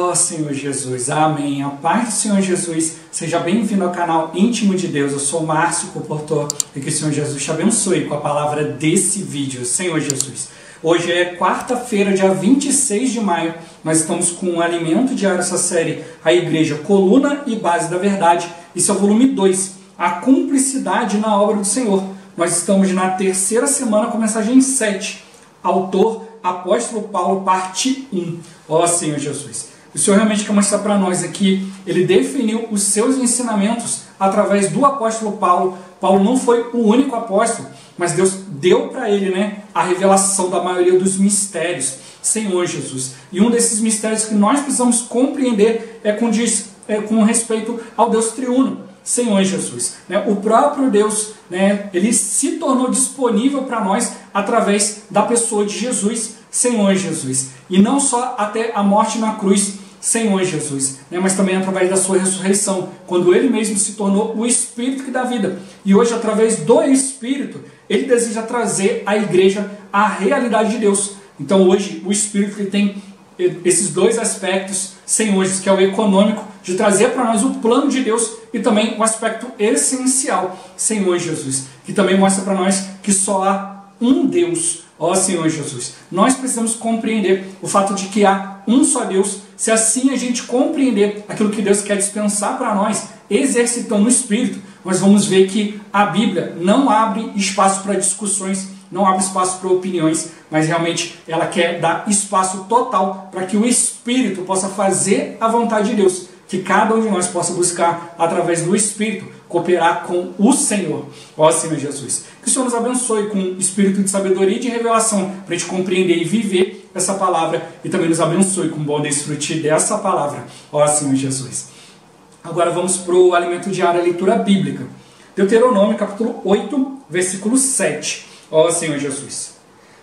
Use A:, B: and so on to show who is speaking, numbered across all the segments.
A: Ó Senhor Jesus, amém. A paz do Senhor Jesus, seja bem-vindo ao canal Íntimo de Deus. Eu sou Márcio, comportor, e que o Senhor Jesus te abençoe com a palavra desse vídeo. Senhor Jesus, hoje é quarta-feira, dia 26 de maio. Nós estamos com um alimento diário, essa série, a Igreja, Coluna e Base da Verdade. Isso é o volume 2, a cumplicidade na obra do Senhor. Nós estamos na terceira semana com a mensagem 7, autor Apóstolo Paulo, parte 1. Ó Senhor Jesus, o Senhor realmente quer mostrar para nós aqui, ele definiu os seus ensinamentos através do apóstolo Paulo. Paulo não foi o único apóstolo, mas Deus deu para ele, a revelação da maioria dos mistérios, Senhor Jesus. E um desses mistérios que nós precisamos compreender é com respeito ao Deus triuno, Senhor Jesus. O próprio Deus, ele se tornou disponível para nós através da pessoa de Jesus, Senhor Jesus. E não só até a morte na cruz, Senhor Jesus, mas também através da sua ressurreição, quando ele mesmo se tornou o Espírito que dá vida. E hoje, através do Espírito, ele deseja trazer à igreja a realidade de Deus. Então hoje o Espírito ele tem esses dois aspectos, Senhor Jesus, que é o econômico, de trazer para nós o plano de Deus, e também o aspecto essencial, Senhor Jesus, que também mostra para nós que só há um Deus. Ó Senhor Jesus, nós precisamos compreender o fato de que há um só Deus. Se assim a gente compreender aquilo que Deus quer dispensar para nós, exercitando o Espírito, nós vamos ver que a Bíblia não abre espaço para discussões, não abre espaço para opiniões, mas realmente ela quer dar espaço total para que o Espírito possa fazer a vontade de Deus, que cada um de nós possa buscar, através do Espírito, cooperar com o Senhor. Ó Senhor Jesus, que o Senhor nos abençoe com espírito de sabedoria e de revelação, para a gente compreender e viver essa palavra, e também nos abençoe com bom desfrute dessa palavra. Ó Senhor Jesus. Agora vamos para o alimento diário, a leitura bíblica. Deuteronômio, capítulo 8, versículo 7. Ó Senhor Jesus.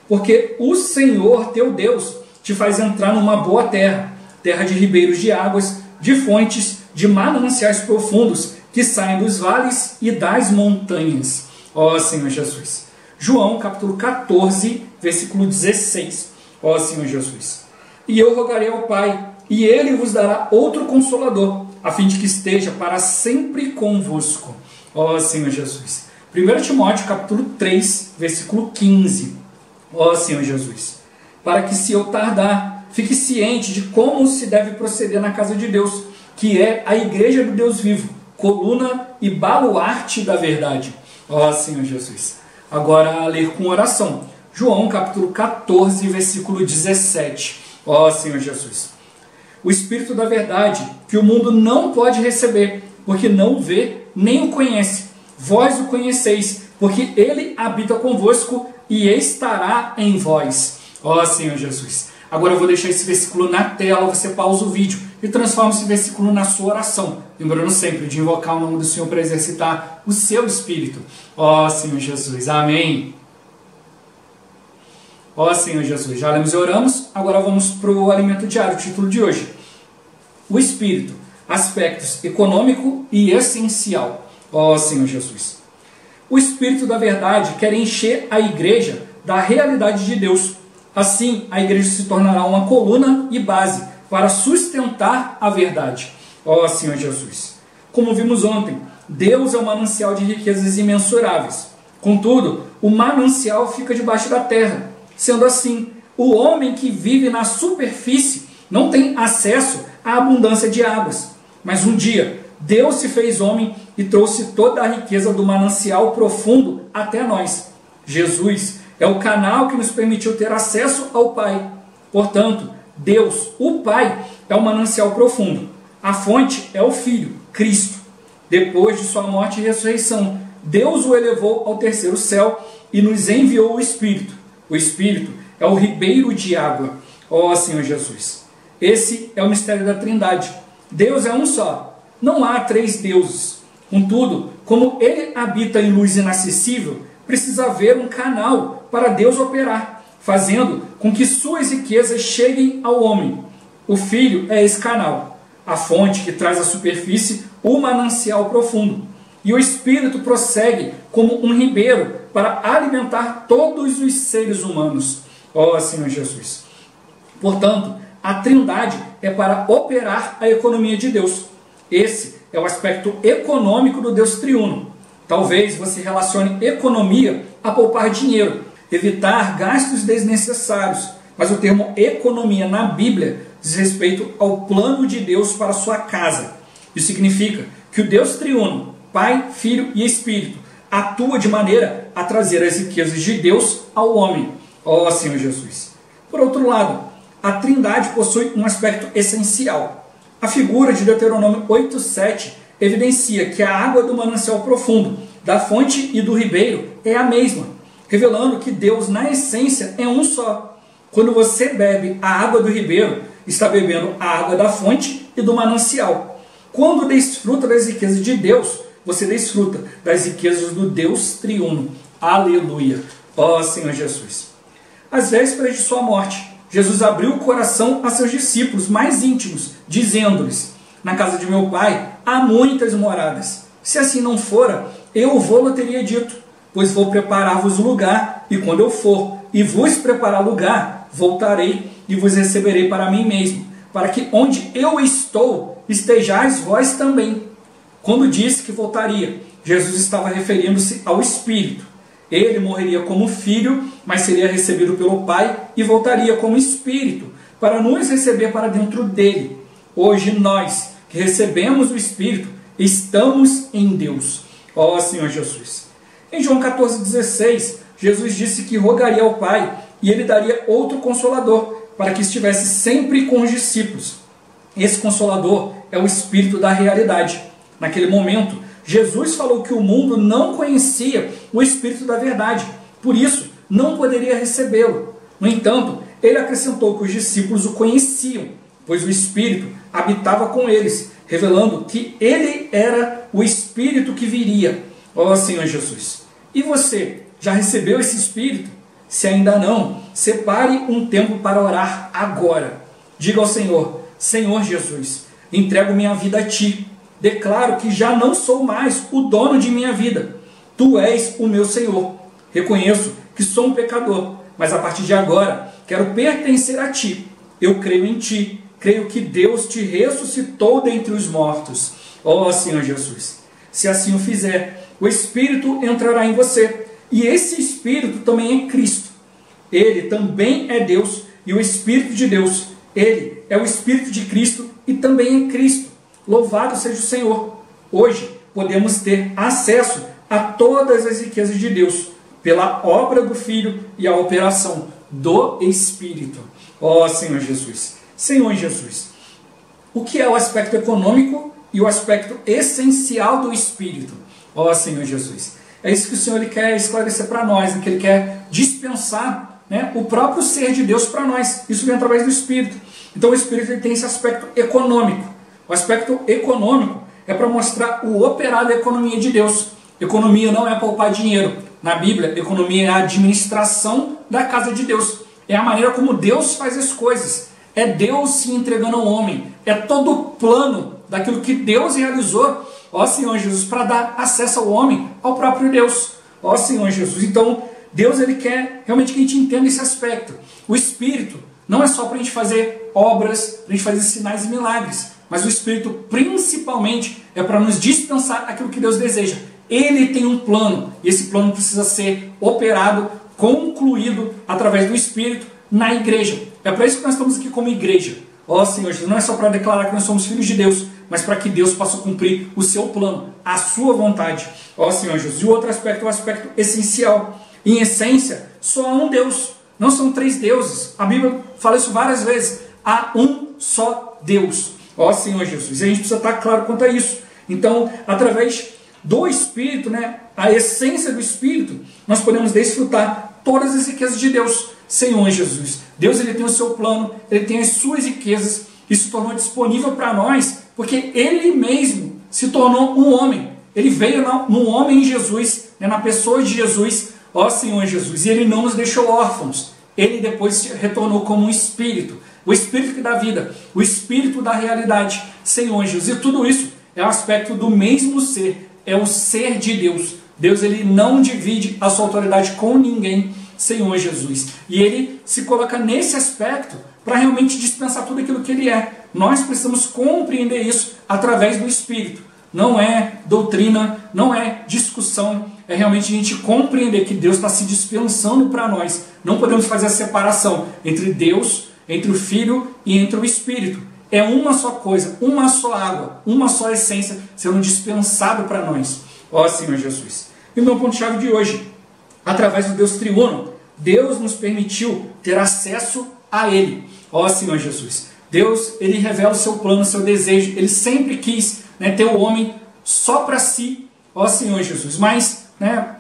A: Porque o Senhor teu Deus te faz entrar numa boa terra, terra de ribeiros de águas, de fontes, de mananciais profundos, que saem dos vales e das montanhas. Ó Senhor Jesus. João, capítulo 14, versículo 16. Ó Senhor Jesus. E eu rogarei ao Pai, e Ele vos dará outro Consolador, a fim de que esteja para sempre convosco. Ó Senhor Jesus. 1 Timóteo, capítulo 3, versículo 15. Ó Senhor Jesus. Para que, se eu tardar, fique ciente de como se deve proceder na casa de Deus, que é a igreja do Deus vivo, coluna e baluarte da verdade. Ó Senhor Jesus. Agora a ler com oração. João capítulo 14, versículo 17. Ó Senhor Jesus. O Espírito da verdade, que o mundo não pode receber, porque não o vê, nem o conhece. Vós o conheceis, porque ele habita convosco e estará em vós. Ó Senhor Jesus. Agora eu vou deixar esse versículo na tela, você pausa o vídeo e transforma esse versículo na sua oração. Lembrando sempre de invocar o nome do Senhor para exercitar o seu Espírito. Ó Senhor Jesus, amém. Ó Senhor Jesus, já lemos e oramos, agora vamos para o alimento diário, o título de hoje. O Espírito, aspectos econômico e essencial. Ó Senhor Jesus. O Espírito da verdade quer encher a igreja da realidade de Deus. Assim, a igreja se tornará uma coluna e base para sustentar a verdade. Ó Senhor Jesus. Como vimos ontem, Deus é um manancial de riquezas imensuráveis. Contudo, o manancial fica debaixo da terra. Sendo assim, o homem que vive na superfície não tem acesso à abundância de águas. Mas um dia, Deus se fez homem e trouxe toda a riqueza do manancial profundo até nós. Jesus é o canal que nos permitiu ter acesso ao Pai. Portanto, Deus, o Pai, é o manancial profundo. A fonte é o Filho, Cristo. Depois de sua morte e ressurreição, Deus o elevou ao terceiro céu e nos enviou o Espírito. O Espírito é o ribeiro de água. Ó Senhor Jesus. Esse é o mistério da Trindade. Deus é um só. Não há três deuses. Contudo, como Ele habita em luz inacessível, precisa haver um canal para Deus operar, fazendo com que suas riquezas cheguem ao homem. O Filho é esse canal, a fonte que traz à superfície o manancial profundo. E o Espírito prossegue como um ribeiro para alimentar todos os seres humanos. Ó Senhor Jesus. Portanto, a Trindade é para operar a economia de Deus. Esse é o aspecto econômico do Deus triuno. Talvez você relacione economia a poupar dinheiro, evitar gastos desnecessários, mas o termo economia na Bíblia diz respeito ao plano de Deus para a sua casa. Isso significa que o Deus triuno, Pai, Filho e Espírito, atua de maneira a trazer as riquezas de Deus ao homem. Ó Senhor Jesus! Por outro lado, a Trindade possui um aspecto essencial. A figura de Deuteronômio 8:7 evidencia que a água do manancial profundo, da fonte e do ribeiro é a mesma, revelando que Deus, na essência, é um só. Quando você bebe a água do ribeiro, está bebendo a água da fonte e do manancial. Quando desfruta das riquezas de Deus, você desfruta das riquezas do Deus triuno. Aleluia! Ó Senhor Jesus! Às vésperas de sua morte, Jesus abriu o coração a seus discípulos mais íntimos, dizendo-lhes: na casa de meu Pai há muitas moradas. Se assim não fora, eu vou-lo teria dito, pois vou preparar-vos lugar, e quando eu for e vos preparar lugar, voltarei e vos receberei para mim mesmo, para que onde eu estou, estejais vós também. Quando disse que voltaria, Jesus estava referindo-se ao Espírito. Ele morreria como filho, mas seria recebido pelo Pai e voltaria como Espírito, para nos receber para dentro dele. Hoje nós, que recebemos o Espírito, estamos em Deus. Ó Senhor Jesus! Em João 14,16, Jesus disse que rogaria ao Pai e ele daria outro Consolador, para que estivesse sempre com os discípulos. Esse Consolador é o Espírito da realidade. Naquele momento, Jesus falou que o mundo não conhecia o Espírito da verdade, por isso não poderia recebê-lo. No entanto, ele acrescentou que os discípulos o conheciam, pois o Espírito habitava com eles, revelando que ele era o Espírito que viria. Ó Senhor Jesus! E você, já recebeu esse Espírito? Se ainda não, separe um tempo para orar agora. Diga ao Senhor: Senhor Jesus, entrego minha vida a Ti. Declaro que já não sou mais o dono de minha vida. Tu és o meu Senhor. Reconheço que sou um pecador, mas a partir de agora quero pertencer a Ti. Eu creio em Ti. Creio que Deus te ressuscitou dentre os mortos. Ó Senhor Jesus! Se assim o fizer, o Espírito entrará em você. E esse Espírito também é Cristo. Ele também é Deus e o Espírito de Deus. Ele é o Espírito de Cristo e também é Cristo. Louvado seja o Senhor! Hoje podemos ter acesso a todas as riquezas de Deus pela obra do Filho e a operação do Espírito. Ó Senhor Jesus! Senhor Jesus! O que é o aspecto econômico e o aspecto essencial do Espírito? Ó Senhor Jesus! É isso que o Senhor ele quer esclarecer para nós, que Ele quer dispensar, né, o próprio ser de Deus para nós. Isso vem através do Espírito. Então o Espírito ele tem esse aspecto econômico. O aspecto econômico é para mostrar o operar da economia de Deus. Economia não é poupar dinheiro. Na Bíblia, economia é a administração da casa de Deus. É a maneira como Deus faz as coisas. É Deus se entregando ao homem. É todo o plano daquilo que Deus realizou, ó Senhor Jesus, para dar acesso ao homem, ao próprio Deus. Ó Senhor Jesus. Então, Deus ele quer realmente que a gente entenda esse aspecto. O Espírito não é só para a gente fazer obras, para a gente fazer sinais e milagres. Mas o Espírito principalmente é para nos dispensar aquilo que Deus deseja. Ele tem um plano, e esse plano precisa ser operado, concluído através do Espírito na igreja. É para isso que nós estamos aqui como igreja. Ó Senhor Jesus, não é só para declarar que nós somos filhos de Deus, mas para que Deus possa cumprir o seu plano, a sua vontade. Ó Senhor Jesus. E o outro aspecto é o aspecto essencial. Em essência, só há um Deus. Não são três deuses. A Bíblia fala isso várias vezes. Há um só Deus. Ó Senhor Jesus, e a gente precisa estar claro quanto a isso. Então, através do Espírito, né, a essência do Espírito, nós podemos desfrutar todas as riquezas de Deus. Senhor Jesus, Deus ele tem o seu plano, Ele tem as suas riquezas, isso tornou disponível para nós, porque Ele mesmo se tornou um homem. Ele veio no homem em Jesus, né, na pessoa de Jesus, ó Senhor Jesus, e Ele não nos deixou órfãos. Ele depois se retornou como um Espírito. O Espírito que dá vida, o Espírito da realidade, Senhor Jesus. E tudo isso é um aspecto do mesmo ser, é o ser de Deus. Deus ele não divide a sua autoridade com ninguém. Senhor Jesus. E ele se coloca nesse aspecto para realmente dispensar tudo aquilo que ele é. Nós precisamos compreender isso através do Espírito. Não é doutrina, não é discussão, é realmente a gente compreender que Deus está se dispensando para nós. Não podemos fazer a separação entre Deus, entre o Filho e entre o Espírito. É uma só coisa, uma só água, uma só essência sendo dispensado para nós. Ó Senhor Jesus. E o meu ponto-chave de hoje, através do Deus triuno, Deus nos permitiu ter acesso a Ele. Ó Senhor Jesus. Deus, Ele revela o seu plano, o seu desejo. Ele sempre quis, ter o homem só para si. Ó Senhor Jesus. Mas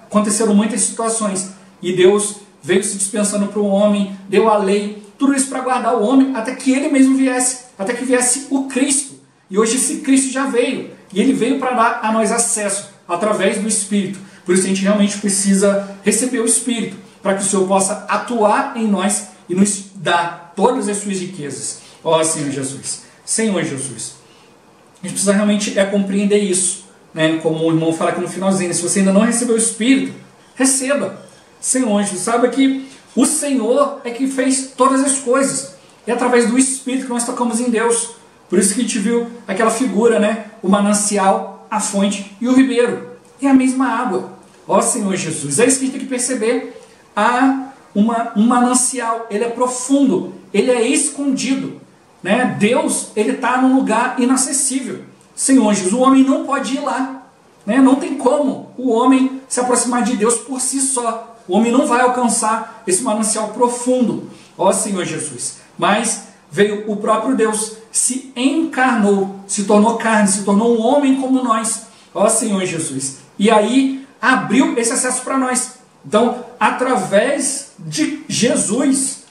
A: aconteceram muitas situações e Deus veio se dispensando para o homem, deu a lei, tudo isso para guardar o homem até que ele mesmo viesse, até que viesse o Cristo. E hoje esse Cristo já veio, e ele veio para dar a nós acesso através do Espírito. Por isso a gente realmente precisa receber o Espírito, para que o Senhor possa atuar em nós e nos dar todas as suas riquezas. Ó Senhor Jesus. Senhor Jesus. A gente precisa realmente compreender isso. Como o irmão fala aqui no finalzinho, se você ainda não recebeu o Espírito, receba. Senhor Jesus, saiba que o Senhor é que fez todas as coisas. É através do Espírito que nós tocamos em Deus. Por isso que a gente viu aquela figura, o manancial, a fonte e o ribeiro. É a mesma água. Ó Senhor Jesus, é isso que a gente tem que perceber. Há um manancial, ele é profundo, ele é escondido. Deus, ele está num lugar inacessível. Senhor Jesus, o homem não pode ir lá. Não tem como o homem se aproximar de Deus por si só. O homem não vai alcançar esse manancial profundo. Ó Senhor Jesus. Mas veio o próprio Deus, se encarnou, se tornou carne, se tornou um homem como nós. Ó Senhor Jesus. E aí abriu esse acesso para nós. Então, através de Jesus,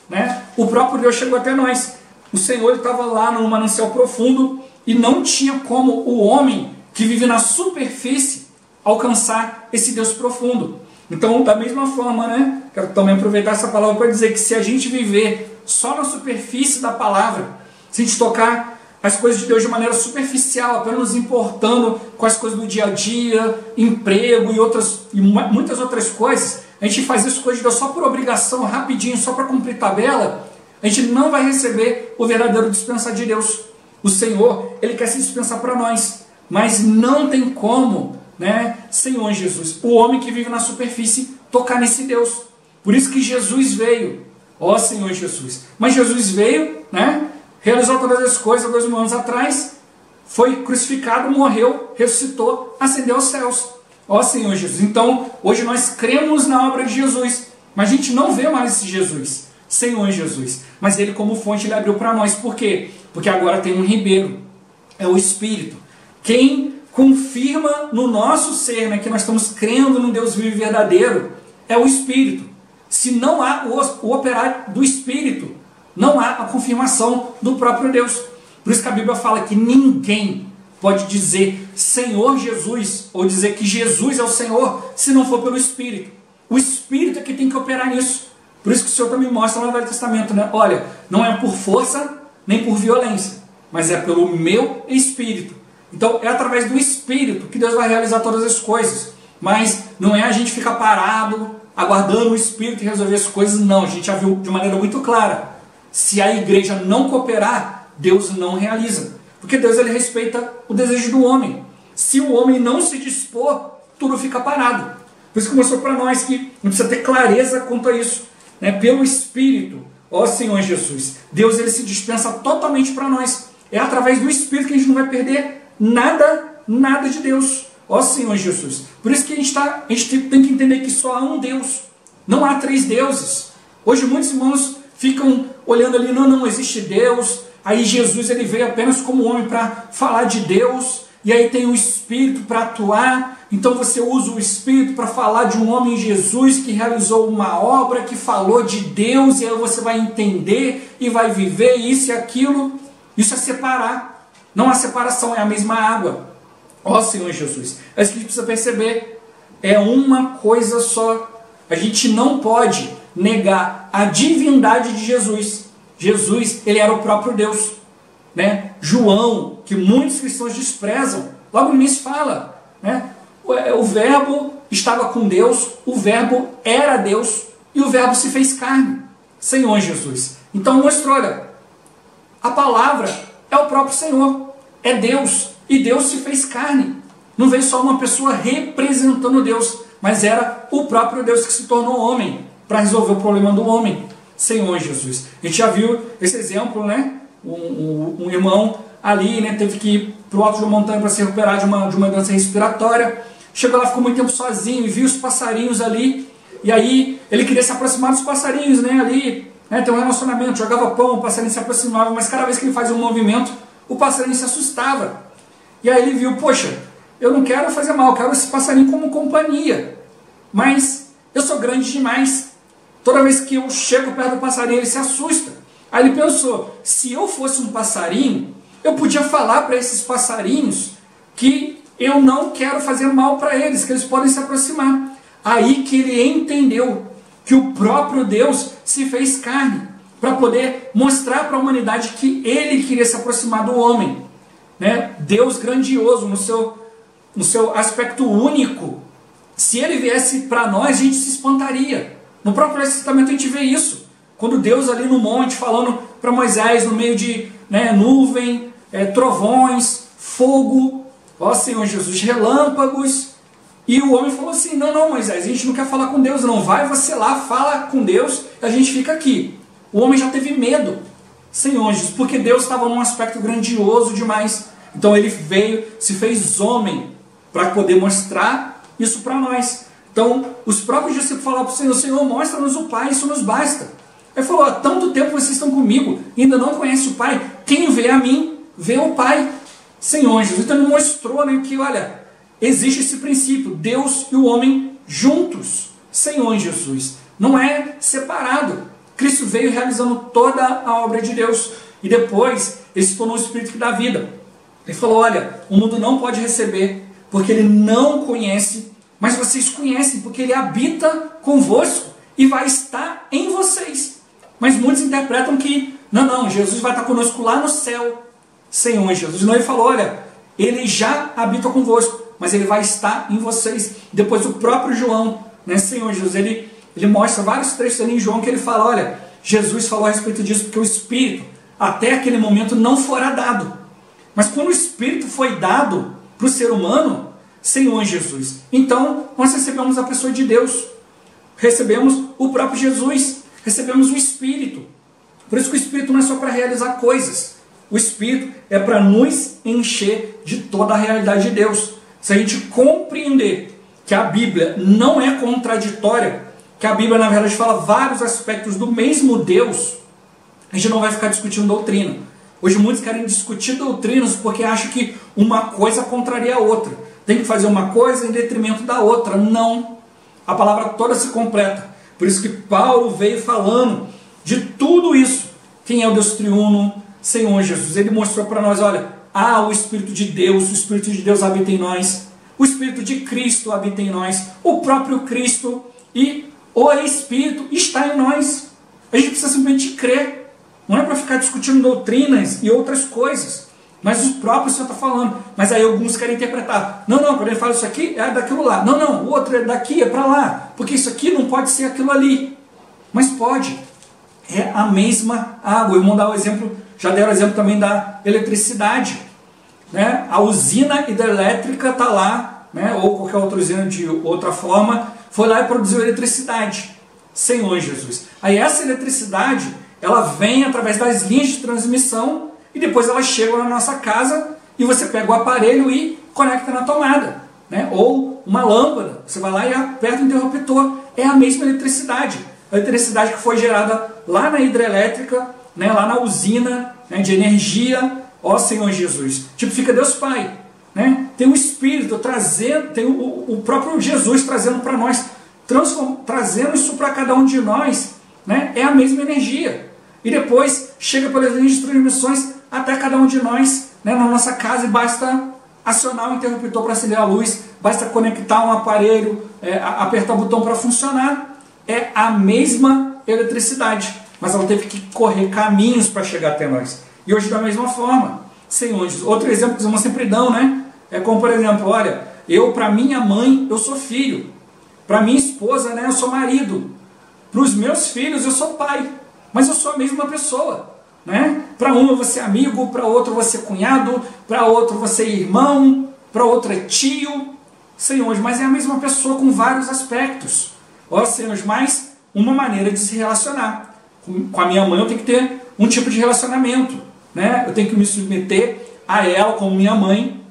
A: o próprio Deus chegou até nós. O Senhor estava lá no manancial profundo e não tinha como o homem que vive na superfície alcançar esse Deus profundo. Então, da mesma forma, quero também aproveitar essa palavra para dizer que se a gente viver só na superfície da palavra, se a gente tocar as coisas de Deus de maneira superficial, apenas nos importando com as coisas do dia a dia, emprego e muitas outras coisas, a gente faz as coisas de Deus só por obrigação, rapidinho, só para cumprir tabela, a gente não vai receber o verdadeiro dispensar de Deus. O Senhor, Ele quer se dispensar para nós, mas não tem como, Senhor Jesus, o homem que vive na superfície tocar nesse Deus. Por isso que Jesus veio, ó Senhor Jesus. Mas Jesus veio, realizou todas as coisas há 2000 anos atrás, foi crucificado, morreu, ressuscitou, ascendeu aos céus. Ó Senhor Jesus. Então, hoje nós cremos na obra de Jesus, mas a gente não vê mais esse Jesus, Senhor Jesus. Mas Ele como fonte, Ele abriu para nós. Por quê? Porque agora tem um ribeiro, é o Espírito. Quem confirma no nosso ser, que nós estamos crendo num Deus vivo e verdadeiro, é o Espírito. Se não há o operar do Espírito, não há a confirmação do próprio Deus. Por isso que a Bíblia fala que ninguém pode dizer Senhor Jesus, ou dizer que Jesus é o Senhor, se não for pelo Espírito. O Espírito é que tem que operar nisso. Por isso que o Senhor também mostra no Velho Testamento, olha, não é por força, nem por violência, mas é pelo meu Espírito. Então é através do Espírito que Deus vai realizar todas as coisas. Mas não é a gente ficar parado, aguardando o Espírito e resolver as coisas, não. A gente já viu de maneira muito clara. Se a igreja não cooperar, Deus não realiza. Porque Deus, Ele respeita o desejo do homem. Se o homem não se dispor, tudo fica parado. Por isso que mostrou para nós que não precisa ter clareza quanto a isso. Pelo Espírito, ó Senhor Jesus, Deus, Ele se dispensa totalmente para nós. É através do Espírito que a gente não vai perder nada de Deus. Ó Senhor Jesus. Por isso que a gente tem que entender que só há um Deus. Não há 3 deuses. Hoje muitos irmãos ficam olhando ali, não existe Deus. Aí Jesus, Ele veio apenas como homem para falar de Deus. E aí tem o Espírito para atuar. Então você usa o Espírito para falar de um homem, Jesus, que realizou uma obra, que falou de Deus. E aí você vai entender e vai viver isso e aquilo. Isso é separar. Não há separação, é a mesma água. Ó Senhor Jesus. É isso que a gente precisa perceber. É uma coisa só. A gente não pode negar a divindade de Jesus. Jesus, Ele era o próprio Deus. João, que muitos cristãos desprezam, logo no início fala, o verbo estava com Deus, o verbo era Deus. e o verbo se fez carne, Senhor Jesus. Então mostrou, olha, a palavra é o próprio Senhor, é Deus, e Deus se fez carne. Não veio só uma pessoa representando Deus, mas era o próprio Deus que se tornou homem, para resolver o problema do homem, Senhor Jesus. A gente já viu esse exemplo, né? Um irmão ali, né, teve que ir para o alto de uma montanha para se recuperar de uma doença respiratória. Chegou lá, ficou muito tempo sozinho e viu os passarinhos ali. E aí ele queria se aproximar dos passarinhos, né, ali, né, ter um relacionamento, jogava pão, o passarinho se aproximava, mas cada vez que ele fazia um movimento, o passarinho se assustava. E aí ele viu, poxa, eu não quero fazer mal, eu quero esse passarinho como companhia, mas eu sou grande demais. Toda vez que eu chego perto do passarinho, ele se assusta. Aí ele pensou, se eu fosse um passarinho, eu podia falar para esses passarinhos que eu não quero fazer mal para eles, que eles podem se aproximar. Aí que ele entendeu que o próprio Deus se fez carne, para poder mostrar para a humanidade que ele queria se aproximar do homem, né? Deus grandioso no seu aspecto único. Se ele viesse para nós, a gente se espantaria. No próprio Testamento a gente vê isso. Quando Deus ali no monte falando para Moisés, no meio de, né, nuvem, trovões, fogo, ó Senhor Jesus, relâmpagos. E o homem falou assim, não Moisés, a gente não quer falar com Deus não. Vai você lá, fala com Deus, e a gente fica aqui. O homem já teve medo, Senhor Jesus, porque Deus estava num aspecto grandioso demais. Então ele veio, se fez homem, para poder mostrar isso para nós. Então, os próprios discípulos falaram para o Senhor, Senhor, mostra-nos o Pai, isso nos basta. Ele falou, há tanto tempo vocês estão comigo, ainda não conhecem o Pai. Quem vê a mim, vê o Pai. Senhor Jesus, então ele mostrou, né, que, olha, existe esse princípio, Deus e o homem juntos. Senhor Jesus, não é separado. Cristo veio realizando toda a obra de Deus. E depois, ele se tornou o Espírito que dá vida. Ele falou, olha, o mundo não pode receber, porque ele não conhece, mas vocês conhecem, porque ele habita convosco e vai estar em vocês. Mas muitos interpretam que, não, Jesus vai estar conosco lá no céu. Senhor Jesus. Não, ele falou, olha, ele já habita convosco, mas ele vai estar em vocês. Depois o próprio João, né, Senhor Jesus, ele mostra vários trechos ali em João que ele fala, olha, Jesus falou a respeito disso, porque o Espírito, até aquele momento, não fora dado. Mas quando o Espírito foi dado para o ser humano, Senhor Jesus, então nós recebemos a pessoa de Deus, recebemos o próprio Jesus, recebemos o Espírito. Por isso que o Espírito não é só para realizar coisas, o Espírito é para nos encher de toda a realidade de Deus. Se a gente compreender que a Bíblia não é contraditória, que a Bíblia na verdade fala vários aspectos do mesmo Deus, a gente não vai ficar discutindo doutrina. Hoje muitos querem discutir doutrinas porque acham que uma coisa contraria a outra. Tem que fazer uma coisa em detrimento da outra. Não. A palavra toda se completa. Por isso que Paulo veio falando de tudo isso. Quem é o Deus triuno? Senhor Jesus. Ele mostrou para nós, olha, o Espírito de Deus, o Espírito de Deus habita em nós. O Espírito de Cristo habita em nós. O próprio Cristo e o Espírito está em nós. A gente precisa simplesmente crer. Não é para ficar discutindo doutrinas e outras coisas. Mas o próprio Senhor está falando. Mas aí alguns querem interpretar. Não, quando ele fala isso aqui, é daquilo lá. Não, o outro é daqui, é para lá. Porque isso aqui não pode ser aquilo ali. Mas pode. É a mesma água. Eu vou dar o exemplo, já deram o exemplo também da eletricidade. Né? A usina hidrelétrica está lá, né? Ou qualquer outra usina de outra forma, foi lá e produziu eletricidade. Senhor Jesus. Aí essa eletricidade, ela vem através das linhas de transmissão e depois ela chega na nossa casa e você pega o aparelho e conecta na tomada, né? Ou uma lâmpada, você vai lá e aperta o interruptor. É a mesma eletricidade. A eletricidade que foi gerada lá na hidrelétrica, né? Lá na usina, né? De energia, ó Senhor Jesus. Tipifica Deus Pai, né? Tem o Espírito trazendo, tem o próprio Jesus trazendo para nós, trazendo isso para cada um de nós, né? É a mesma energia. E depois chega pelas linhas de transmissões até cada um de nós, né, na nossa casa, e basta acionar o interruptor para acender a luz, basta conectar um aparelho, apertar o botão para funcionar. É a mesma eletricidade, mas ela teve que correr caminhos para chegar até nós. E hoje da mesma forma, Senhor. Outro exemplo que os irmãos sempre dão, né? É como, por exemplo, olha, para minha mãe, eu sou filho. Para minha esposa, né, eu sou marido. para os meus filhos eu sou pai, mas eu sou a mesma pessoa. Né? Para um eu vou ser amigo, para outro eu vou ser cunhado, para outro eu vou ser irmão, para outro é tio. Senhores, mas é a mesma pessoa com vários aspectos. Ó, senhores, mas uma maneira de se relacionar. Com a minha mãe eu tenho que ter um tipo de relacionamento. Né? Eu tenho que me submeter a ela como minha mãe.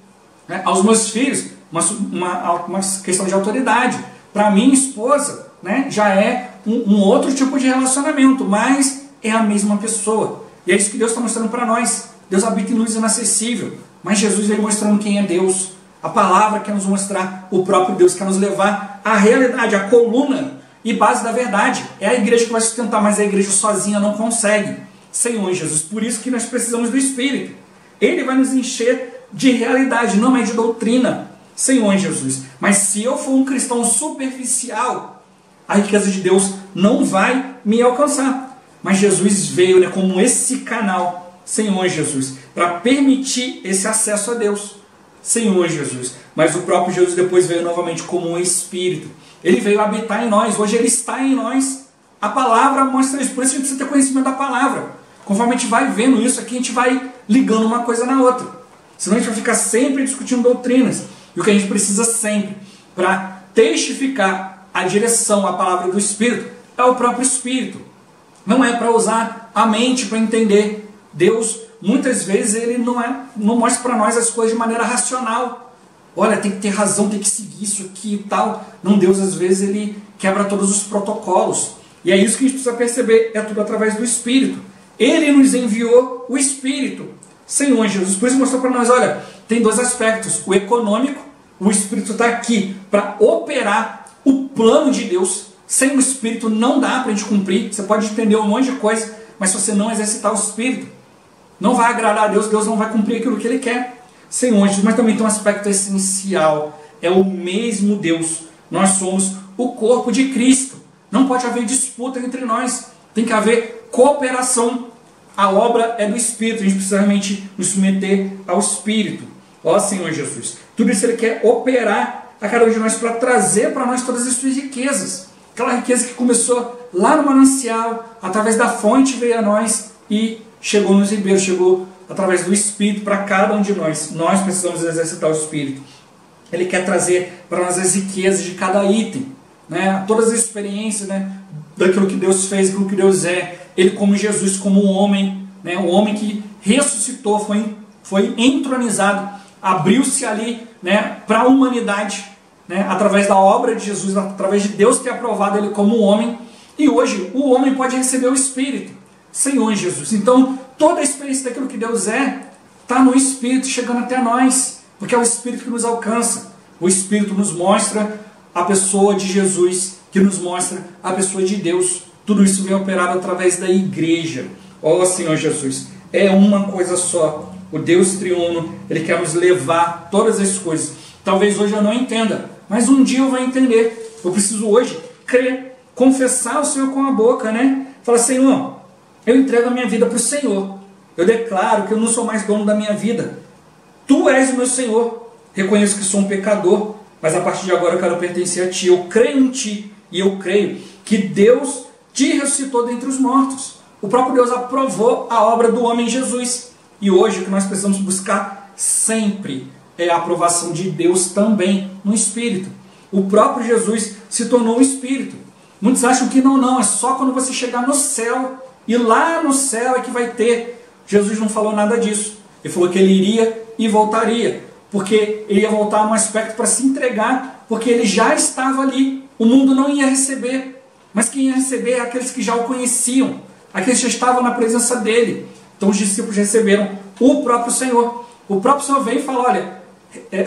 A: Né? Aos meus filhos, uma questão de autoridade. Para minha esposa, né, já é um outro tipo de relacionamento, mas é a mesma pessoa. E é isso que Deus está mostrando para nós. Deus habita em luz inacessível, mas Jesus vem mostrando quem é Deus. A palavra quer nos mostrar o próprio Deus, quer nos levar à realidade, à coluna e base da verdade. É a igreja que vai sustentar, mas a igreja sozinha não consegue. Senhor Jesus, por isso que nós precisamos do Espírito. Ele vai nos encher de realidade, não é de doutrina. Senhor Jesus, mas se eu for um cristão superficial, a riqueza de Deus não vai me alcançar. Mas Jesus veio, né, como esse canal, Senhor Jesus, para permitir esse acesso a Deus. Senhor Jesus, mas o próprio Jesus depois veio novamente como um Espírito. Ele veio habitar em nós, hoje Ele está em nós. A palavra mostra isso, por isso a gente precisa ter conhecimento da palavra. Conforme a gente vai vendo isso aqui, a gente vai ligando uma coisa na outra. Senão a gente vai ficar sempre discutindo doutrinas. E o que a gente precisa sempre, para testificar a direção, a palavra do Espírito, é o próprio Espírito. Não é para usar a mente para entender. Deus, muitas vezes, Ele não mostra para nós as coisas de maneira racional. Olha, tem que ter razão, tem que seguir isso aqui e tal. Não, Deus, às vezes, Ele quebra todos os protocolos. E é isso que a gente precisa perceber, é tudo através do Espírito. Ele nos enviou o Espírito. Senhor Jesus, por isso mostrou para nós, olha, tem dois aspectos. O econômico, o Espírito está aqui para operar o plano de Deus. Sem o Espírito não dá para a gente cumprir. Você pode entender um monte de coisa, mas se você não exercitar o Espírito, não vai agradar a Deus, Deus não vai cumprir aquilo que Ele quer. Senhor Jesus, mas também tem um aspecto essencial. É o mesmo Deus. Nós somos o corpo de Cristo. Não pode haver disputa entre nós. Tem que haver cooperação. A obra é do Espírito. A gente precisa realmente nos submeter ao Espírito. Ó Senhor Jesus. Tudo isso Ele quer operar a cada um de nós para trazer para nós todas as suas riquezas. Aquela riqueza que começou lá no manancial, através da fonte veio a nós e chegou nos ribeiros, chegou através do Espírito para cada um de nós. Nós precisamos exercitar o Espírito. Ele quer trazer para nós as riquezas de cada item, né? Todas as experiências, né, daquilo que Deus fez, daquilo que Deus é. Ele como Jesus, como um homem, né, um homem que ressuscitou, foi entronizado, abriu-se ali, né, para a humanidade, né, através da obra de Jesus, através de Deus ter aprovado ele como um homem. E hoje o homem pode receber o Espírito. Senhor Jesus. Então toda a experiência daquilo que Deus está no Espírito chegando até nós, porque é o Espírito que nos alcança. O Espírito nos mostra a pessoa de Jesus, que nos mostra a pessoa de Deus. Tudo isso vem operado através da igreja. Ó Senhor Jesus, é uma coisa só. O Deus triuno, Ele quer nos levar todas as coisas. Talvez hoje eu não entenda, mas um dia eu vou entender. Eu preciso hoje crer, confessar o Senhor com a boca, né? Falar, Senhor, eu entrego a minha vida para o Senhor. Eu declaro que eu não sou mais dono da minha vida. Tu és o meu Senhor. Reconheço que sou um pecador, mas a partir de agora eu quero pertencer a Ti. Eu creio em Ti e eu creio que Deus Te ressuscitou dentre os mortos. O próprio Deus aprovou a obra do homem Jesus. E hoje o que nós precisamos buscar sempre é a aprovação de Deus também no Espírito. O próprio Jesus se tornou um Espírito. Muitos acham que não, é só quando você chegar no céu. E lá no céu é que vai ter. Jesus não falou nada disso. Ele falou que Ele iria e voltaria. Porque Ele ia voltar a um aspecto para se entregar. Porque Ele já estava ali. O mundo não ia receber. Mas quem ia receber é aqueles que já o conheciam. Aqueles que já estavam na presença dEle. Então os discípulos receberam o próprio Senhor. O próprio Senhor veio e falou, olha,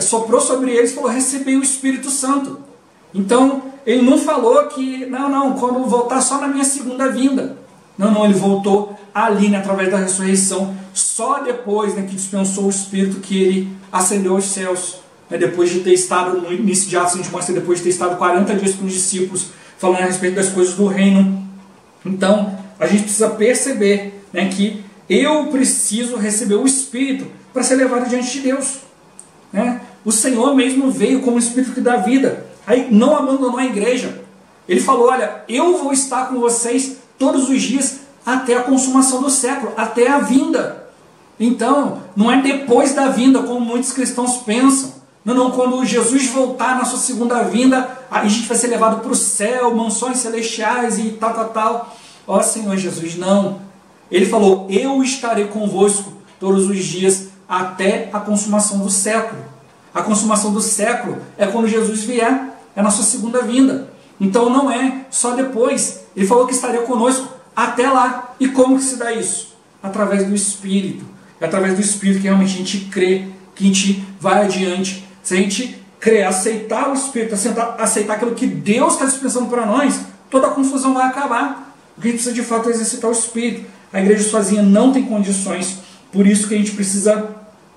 A: soprou sobre eles e falou, recebei o Espírito Santo. Então Ele não falou que, não, quando voltar só na minha segunda vinda. Não, Ele voltou ali, né, através da ressurreição, só depois, né, que dispensou o Espírito, que Ele ascendeu aos céus, né, depois de ter estado, no início de Atos a gente mostra, depois de ter estado 40 dias com os discípulos, falando a respeito das coisas do reino. Então, a gente precisa perceber, né, que eu preciso receber o Espírito para ser levado diante de Deus. Né? O Senhor mesmo veio como o Espírito que dá vida. Aí não abandonou a igreja. Ele falou, olha, eu vou estar com vocês todos os dias até a consumação do século, até a vinda. Então, não é depois da vinda, como muitos cristãos pensam. Não, quando Jesus voltar na sua segunda vinda, a gente vai ser levado para o céu, mansões celestiais e tal. Ó Senhor Jesus, não. Ele falou, eu estarei convosco todos os dias até a consumação do século. A consumação do século é quando Jesus vier, é na sua segunda vinda. Então não é só depois. Ele falou que estaria conosco até lá. E como que se dá isso? Através do Espírito. É através do Espírito que realmente a gente crê, que a gente vai adiante. Se a gente crer, aceitar o Espírito, aceitar aquilo que Deus está dispensando para nós, toda a confusão vai acabar. O que a gente precisa de fato é exercitar o Espírito. A igreja sozinha não tem condições, por isso que a gente precisa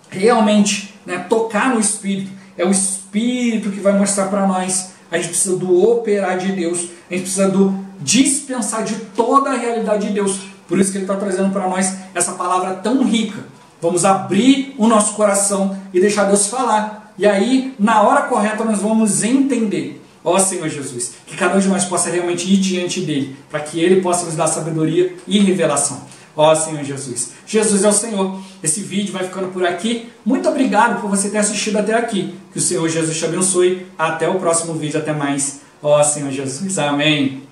A: realmente tocar no Espírito. É o Espírito que vai mostrar para nós. A gente precisa do operar de Deus, a gente precisa do dispensar de toda a realidade de Deus. Por isso que Ele está trazendo para nós essa palavra tão rica. Vamos abrir o nosso coração e deixar Deus falar. E aí, na hora correta, nós vamos entender. Ó Senhor Jesus, que cada um de nós possa realmente ir diante dEle, para que Ele possa nos dar sabedoria e revelação. Ó Senhor Jesus. Jesus é o Senhor. Esse vídeo vai ficando por aqui. Muito obrigado por você ter assistido até aqui. Que o Senhor Jesus te abençoe. Até o próximo vídeo. Até mais. Ó Senhor Jesus. Amém.